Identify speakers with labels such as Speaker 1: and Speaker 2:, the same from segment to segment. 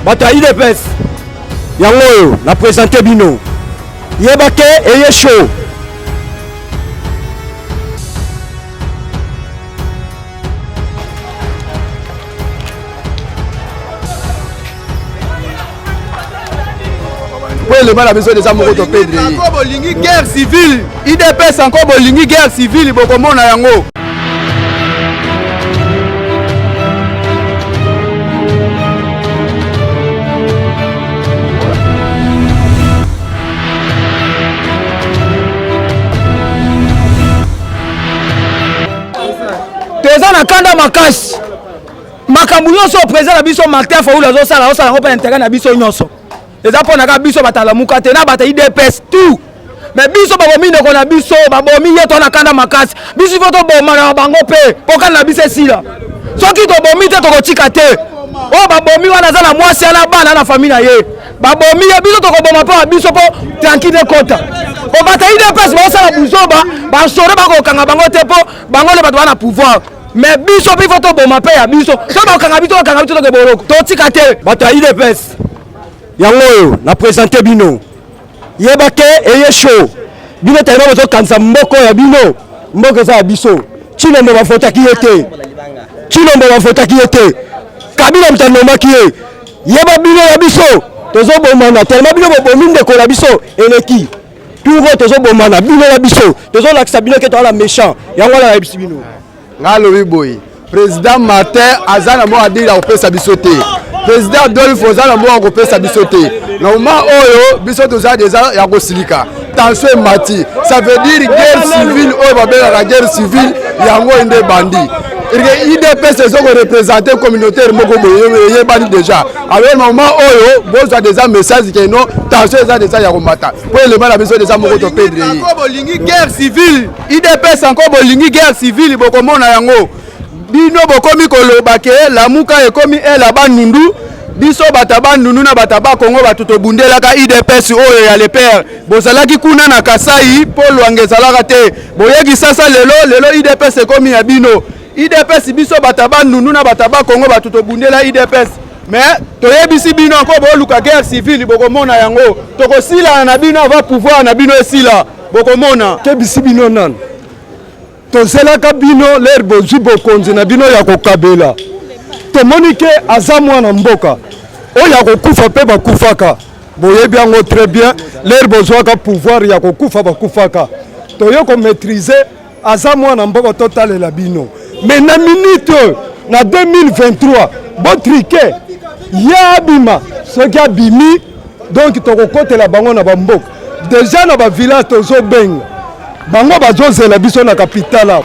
Speaker 1: bato ya IDPS yango oyo na présenter bino yebake eye show
Speaker 2: le mal a besoin des amoureux de Pedro. Encore bolingi guerre civile. IDPS encore bolingi guerre civile. Bokomona yango.
Speaker 3: Teza na kanda makasi. Makambu nyonso président na biso Martin Fayulu azosala ngo pa intérêt na biso nyonso. Eza pona ka biso batala mukate na bata IDPS tout. Mais biso babomi ndeko na biso babomi yeto na kanda makasi. Biso foto boma na bango pe pokana na biso sila. Soki to bomi te to kotika te. O babomi wana za na mwasi na bana na famille na ye. Babomi ye biso to koboma pa biso po tranquille kota. O bata IDPS ba osala buzoba ba sore ba ko kanga bango te po bango le bato bana pouvoir. Mais biso pe foto boma pe ya biso. So ba kanga biso to ke boroko. To tika te
Speaker 1: bata IDPS yango oyo na présenter bino yebake eye show bino tayeba bozo kanza mboko ya bino mboko za biso Chilombo bafotaki yete Chilombo bafotaki yete Kabila mtanomaki ye yeba bino ya biso tozo bomana tellement bino bobomi ndeko la biso eleki turo tozo bomana bino ya biso tozo lakisa bino ke to ala méchant yango la ya bino
Speaker 2: ngalo biboyi président Martin azana mo adira opesa biso te président Adolphe ozana mo opesa biso te na moment oyo biso toza déjà ya kosilika tension mati ça veut dire guerre civile oyo babela la guerre civile yango inde bandi IDPS ezoko représenter communautaire moko boye yebani déjà alors moment oyo bozwa déjà message que non tension eza déjà ya komata pour le mal a besoin déjà moko to perdre encore bolingi guerre civile IDPS encore bolingi guerre civile bokomona yango bino bokomi koloba ke lamuka ekomi ela banundu biso bataba nunu na bataba Kongo batuto bundelaka IDPS oyo ya le père bozalaki kuna na Kasai Paul wangezalaka te boyeki sasa lelo IDPS ekomi ya bino IDPS biso bataba nunu na bataba Kongo batuto bundela IDPS mais toyebisi bino encore boluka guerre civile bokomona yango tokosila na bino va pouvoir na bino esila bokomona
Speaker 1: kebisi bino nan tozelaka bino l'air bozwi bokonzi na bino ya kokabela tomoni ke aza mwana mboka oyo ya kokufa pe bakufaka boyebi yango très bien l'air bozwaka pouvoir ya kokufa bakufaka toyo komaîtriser aza mwana mboka totalela bino mais na minute na 2023 botrike ya abima soki abimi donc tokokotela bango na bamboka déjà na bavillage tozobenga bango bazozela biso na capitale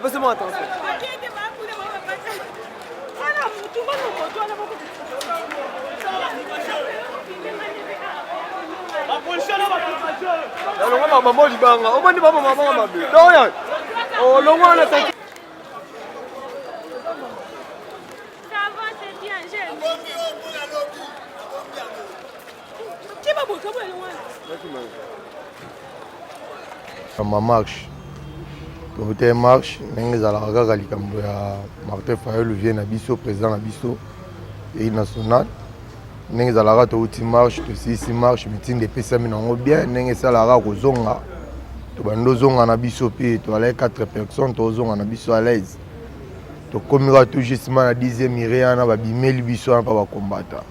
Speaker 4: Passez-moi attention. Maman libanga, on va dire maman maman. Oh longo na ta.
Speaker 5: Ça va, c'est bien, j'aime. Qui va beaucoup
Speaker 6: ma marche comité marche ndenge ezalaka kaka likambo ya Martin Fayulu vie na biso président na biso et national ndenge ezalaka touti marche tosilisi marche meeting epesami nango bien ndenge esalaka kozonga tobandi ozonga na biso mpe toalai 4 personnes tozonga na biso à l'aise tokomika tout justement na 10e ire wana babimeli biso wana mpa bakombata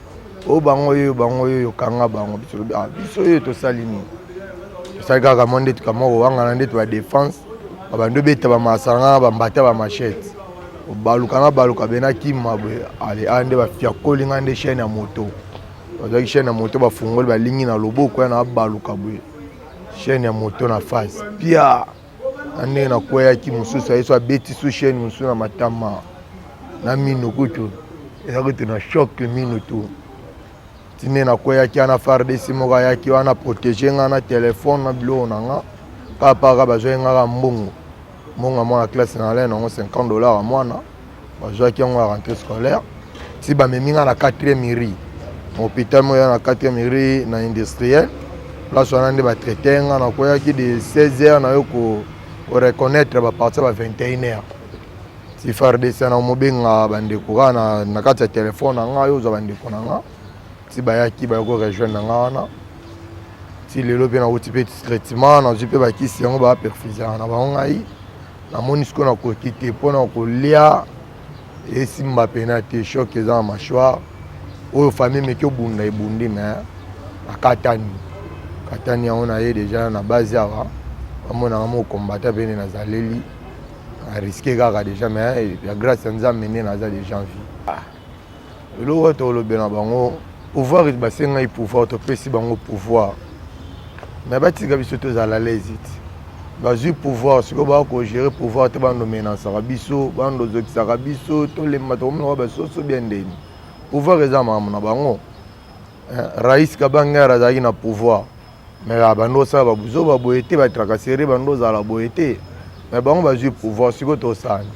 Speaker 6: oyo bango oyo kanga bango biso oyo tosali nini tosali kaka mo nde tukamoko wangana nde toba défense babandi obeta bamasanga bambata bamachete obalukanga baluka bena kima bwe ale ande bafiakoli nga nde chaîne ya moto bazwaki chaîne ya moto bafungoli balingi na loboko yana babaluka bwe chaîne ya moto na face pia na ndenge nakweyaki mosusu ayeso abeti so chaîne mosusu na matama na mino kutu ezaki na choc mino tu tine nakweyaki wana FARDC moko ayaki wana protege nga na telefone na biloko na nga kapaka bazwaki ngaka mbongo mwana classe na lene nango $50 a mwana bazwaki yango ya rentrée scolaire si bamemi nga na 4e iri hôpital moya na 4e iri na industriel place wana nde batraite nga nakweyaki de 16h na yo koreconnaître baparti ba 21h si FARDC na mobenga bandeko kaka na kati ya telefone na nga yo ozwa bandeko na nga si bayaki bayoko rejoindre na nga wana si lelo mpe nauti mpe traitement nazwi mpe bakisi yango baperfusera na bango ngai namoni sikoyo nakoki te mpona kolia esimba pena te shok eza na mâchoire oyo famille meki obunda ebundi me nakatani yango na ye deja na base awa bamonanga mokombata mpe nde nazaleli ariske kaka deja me ya grâce ya nzambe nde naza deja en vie eloko tolobe na bango pouvoir basengai pouvoir topesi bango pouvoir mais batika biso tozala l'aise te bazwi pouvoir sikoyo bakogere pouvoir te bandomenasaka biso bandozokisaka biso tolemba tokominaka basoso bia ndeni pouvoir eza makambo na bango rais kabangera azalaki na pouvoir mais bando osala babuzo baboye te batrakaserie bando ozala boye te mais bango bazwi pouvoir sikoyo tosani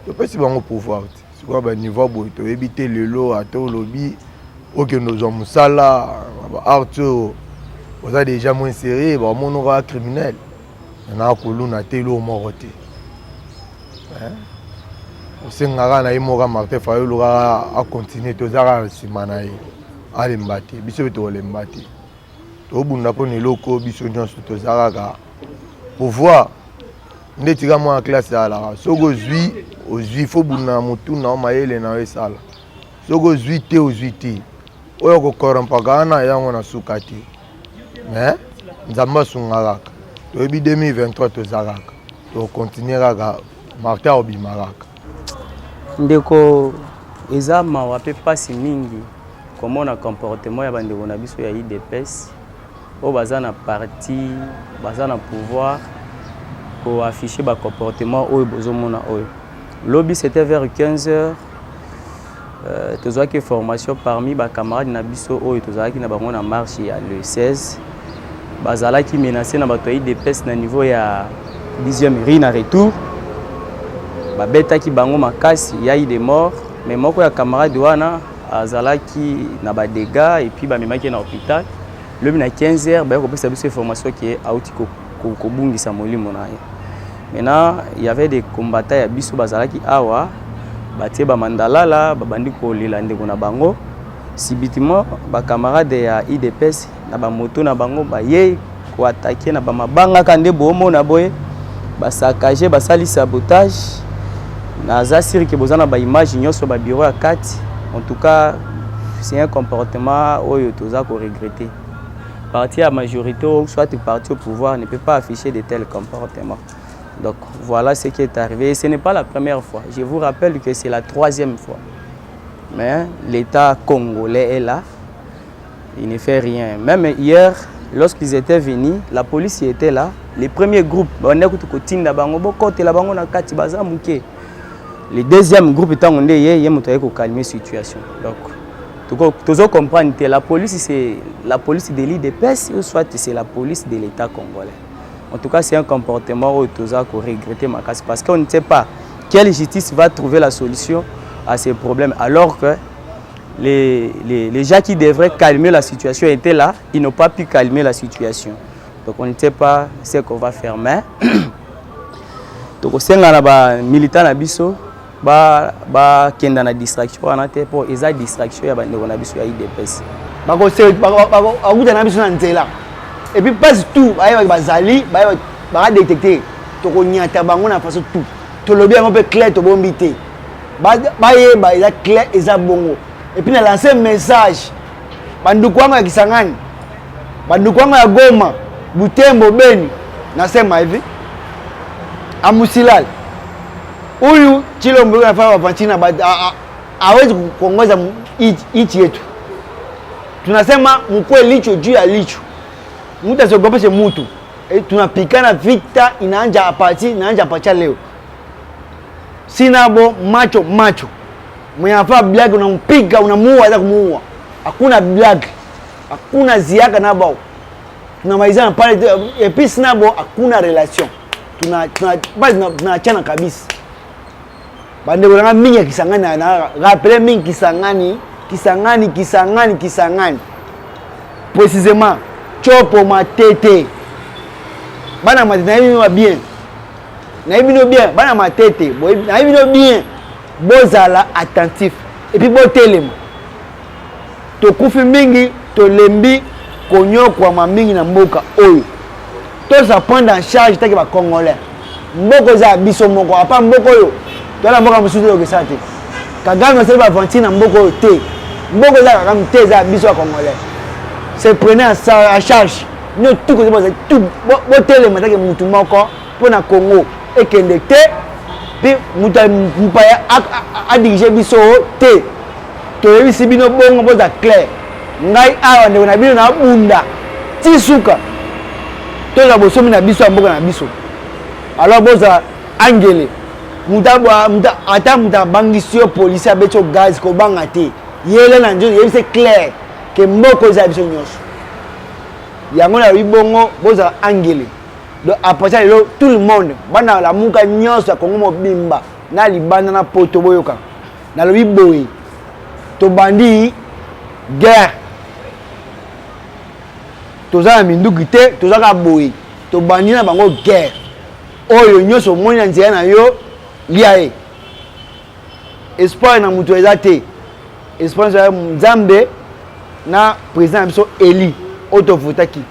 Speaker 6: topesi bango pouvoir te sikoyo baniveau boye toyebi te lelo ate olobi okende ozwa mosala baart oyo oza déjà moins sérieux bamonaka criminel na koluna te elo moko te osengaka na ye moko Martin Fayulu kaka acontinue tozaka na nsima na ye alemba te biso mpe tokolemba te tobunda mpona eloko biso nyonso toza kaka pouvoir nde tika mwana classe alaka soki ozwi fo bunda na motu na yo mayele na yo esala soki ozwi te ozwi te oyo kokorompaka wana yango na suka te mais nzambe asunga kaka toyebi 2023 toza kaka tokontinue kaka Martin obima kaka
Speaker 7: ndeko eza mawa mpe mpasi mingi komona comportement ya bandeko na biso ya IDPS oyo baza na parti baza na pouvoir koaffiche bacomportement oyo bozomona oyo lobi c'était vers 15h tozwaki formation parmi bacamarade na biso oyo tozalaki na bango na marche ya le 16 bazalaki menacé na bato ya IDPS na niveau ya 10e ri na retour babetaki bango makasi ya ide mort mais moko ya camarade wana azalaki na badega et puis bamemaki na hôpital lobi na 15h baya kopesa biso information ki auti kobungisa molimo na ye. Maintenant il y avait des combattants ya biso bazalaki awa batie ba mandalala babandi kolela ndeko na bango subitement ba camarade ya IDPS na ba moto na bango baye ko attaquer na ba mabanga kande bomo na boye ba saccager ba sali sabotage na za siri ke bozana ba image nyonso ba bureau ya kati. En tout cas c'est un comportement oyo toza ko regretter. Parti à majorité ou soit parti au pouvoir ne peut pas afficher de tels comportements. Donc voilà ce qui est arrivé. Et ce n'est pas la première fois. Je vous rappelle que c'est la 3e fois. Mais l'État congolais est là. il ne fait rien. Même hier, lorsqu'ils étaient venus, la police était là. Les premiers groupes, le deuxième groupe étant on est pour calmer la situation. Donc, tu dois comprendre que la police c'est la police de l'IDPS ou soit c'est la police de l'État congolais. En tout cas, c'est un comportement où tu dois regretter ma casse parce qu'on ne sait pas quelle justice va trouver la solution à ces problèmes alors que les gens qui devraient calmer la situation étaient là, ils n'ont pas pu calmer la situation. Donc on ne sait pas ce qu'on va faire. Mais donc on a des militants à Bisso, qui ont des distractions, pour les distractions, il y a des distractions à IDPS.
Speaker 8: Et puis pas tout, bazali, ba détecter, to ko nyata bango na façon tout. To lobi un peu clair to bombité. Ba eza clair eza bongo. Et puis na lancer un message. Banduku wangu ya Kisangani. Banduku wangu ya Goma, Butembo, Beni. Nasema hivi. Amusilal. Huyu Chilombo anafanya wapanchina hawezi kuongoza nchi yetu. Tunasema mkwe licho juu ya licho. Mtu asiogope mtu. Tunapikana vita inaanza apacha leo. Sinabo macho. Mwenye anafanya blague unampiga unamuua hata kumuua. Hakuna blague. Hakuna ziaka nabo. Tunamalizana pale et puis sinabo hakuna relation. Tunaachana kabisa. Bande kuna mingi ya Kisangani na rappeler mingi Kisangani. Précisément Chopo matete. Bana matete na hivi bien. Na hivi bien, bana matete. Na hivi bien. Bozala attentif. Et puis botelema. To kufi mingi, to lembi konyo kwa mamingi na mboka oyo. To sa prendre en charge take ba congolais. Mboko za biso moko, apa mboko yo. To la mboka mususu yo kesate. Kagame se ba vantine mboko yo te. Mboko za kagame te za biso ya congolais. C'est prenez en charge. Nous tout que tout botel matake mutu moko pona Congo et kendete puis muta mpaya a diriger biso te to yebisi bino bongo boza clair ngai awa ndeko na bino na bunda tisuka to la bosomi na biso mboka na biso alors boza angele muta bangisio police abeto gaz ko banga te yele na njo yebisi clair que mboko za biso nyonso yango na ribongo boza angele donc après tout le monde bana la muka nyonso ya Kongo mobimba na libanda na poto boyoka na lobi boy to bandi guerre to za minduki te to za ka boy to bandi na bango guerre oyo nyonso moni na nzela na yo liae espoir na mutu ezate espoir za Nzambe na président biso Eli autofutaki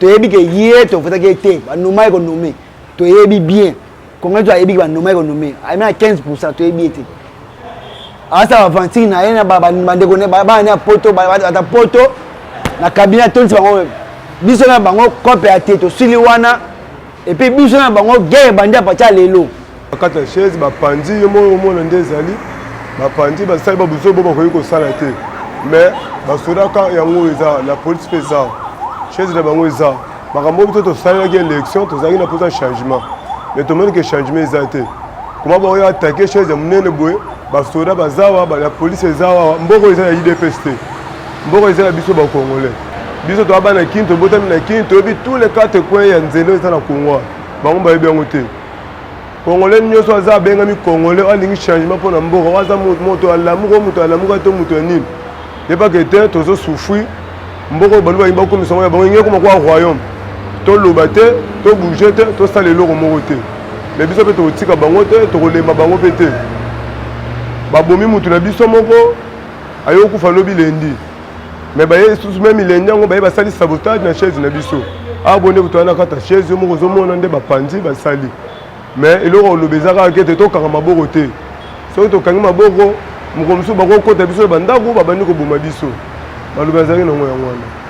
Speaker 8: to yebi ke yé to futaki te ba nomai ko nomé to yebi bien kongo to yebi ba nomai ko nomé ai na 15% to yebi te asa avanti na yena ba ndeko ne ba na poto ba ta poto na cabinet tonti bango biso na bango kope ate to sili wana et puis biso na bango guerre bandi pa cha lelo
Speaker 4: kata chaise ba pandi yo mo ndezali ba pandi ba sali ba buso bo ko yiko sala te mais basodaka yango eza la police pesa chaise na bango eza makambo bito to sala ki élection to zaki na posa changement mais to moni que changement eza te comment ba yo attaquer chaise munene boye basoda bazawa ba la police ezawa mboko eza ya IDPS te mboko eza na biso ba congolais biso to abana kinto botami na kinto ebi tous les quatre coins ya nzelo eza na Congo bango ba yebi yango te congolais nyonso aza benga mi congolais alingi changement pour na mboko waza moto alamuka to moto nini et pas que tu as souffert mboko balu ba imba comme ça ya bango ngeko mako royaume to lobate to bouger to sala loko moko te mais biso pe to tika bango te to kolemba bango pe te babomi mutu na biso moko ayo kufa lobi lendi mais ba yesu même lendi ngo ba sali sabotage na chaise na biso abonné buto na kata chaise moko zo mona nde ba pandi ba sali mais eloko lobezaka ke to kanga maboko te so to kanga maboko mukomsu bako kota biso bandako babandi ko boma biso balu bazali nango yango wana